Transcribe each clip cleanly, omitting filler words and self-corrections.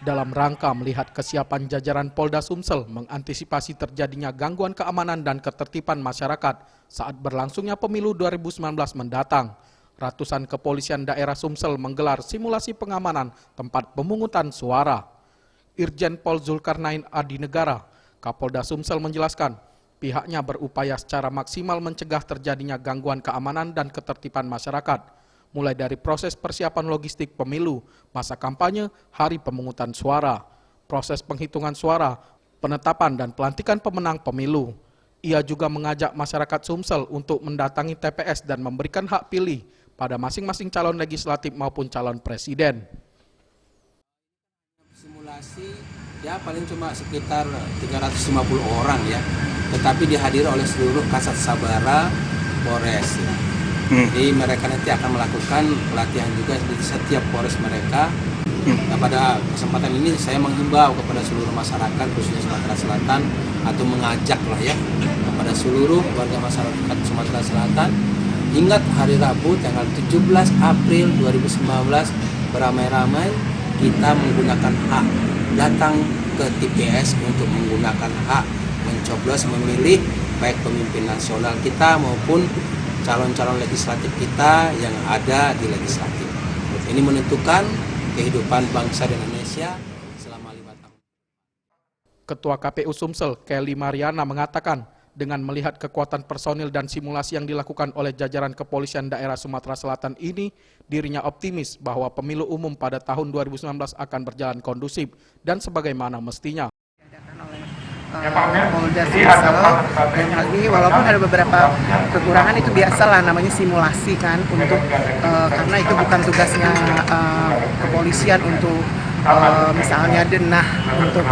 Dalam rangka melihat kesiapan jajaran Polda Sumsel mengantisipasi terjadinya gangguan keamanan dan ketertiban masyarakat saat berlangsungnya pemilu 2019 mendatang, ratusan kepolisian daerah Sumsel menggelar simulasi pengamanan tempat pemungutan suara. Irjen Pol Zulkarnain Adinegara, Kapolda Sumsel menjelaskan, pihaknya berupaya secara maksimal mencegah terjadinya gangguan keamanan dan ketertiban masyarakat, mulai dari proses persiapan logistik pemilu, masa kampanye, hari pemungutan suara, proses penghitungan suara, penetapan dan pelantikan pemenang pemilu. Ia juga mengajak masyarakat Sumsel untuk mendatangi TPS dan memberikan hak pilih pada masing-masing calon legislatif maupun calon presiden. Simulasi ya paling cuma sekitar 350 orang ya, tetapi dihadiri oleh seluruh Kasat Sabara Polres. Ya. Jadi mereka nanti akan melakukan pelatihan juga di setiap Polres mereka. Nah, pada kesempatan ini saya menghimbau kepada seluruh masyarakat khususnya Sumatera Selatan atau mengajak lah ya kepada seluruh warga masyarakat Sumatera Selatan, ingat hari Rabu tanggal 17 April 2019 beramai-ramai kita menggunakan hak datang ke TPS untuk menggunakan hak mencoblos memilih baik pemimpin nasional kita maupun calon-calon legislatif kita yang ada di legislatif. Ini menentukan kehidupan bangsa Indonesia selama 5 tahun. Ketua KPU Sumsel, Kelly Mariana mengatakan, dengan melihat kekuatan personil dan simulasi yang dilakukan oleh jajaran kepolisian daerah Sumatera Selatan ini, dirinya optimis bahwa pemilu umum pada tahun 2019 akan berjalan kondusif dan sebagaimana mestinya. Polda Sumsel dan hal ini walaupun ada beberapa kekurangan itu biasalah namanya simulasi kan untuk karena itu bukan tugasnya kepolisian untuk misalnya denah untuk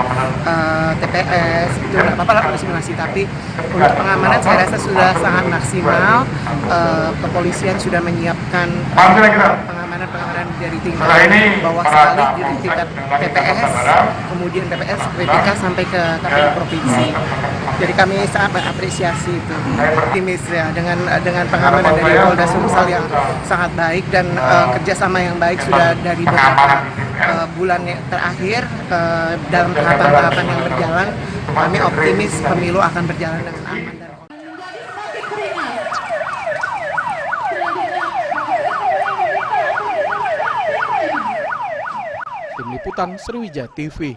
TPS itu nggak apa-apa lah simulasi, tapi untuk pengamanan saya rasa sudah sangat maksimal. Kepolisian sudah menyiapkan pengamanan dari tingkat bawah sekali di tingkat TPS, kemudian PPS, PPK sampai ke KPU provinsi. Jadi kami sangat mengapresiasi itu, optimis ya dengan pengamanan dari Polda Sumsel yang sangat baik dan kerjasama yang baik sudah dari beberapa bulan terakhir dalam tahapan-tahapan yang berjalan. Kami optimis pemilu akan berjalan dengan aman dan Tim Liputan Sriwijaya TV.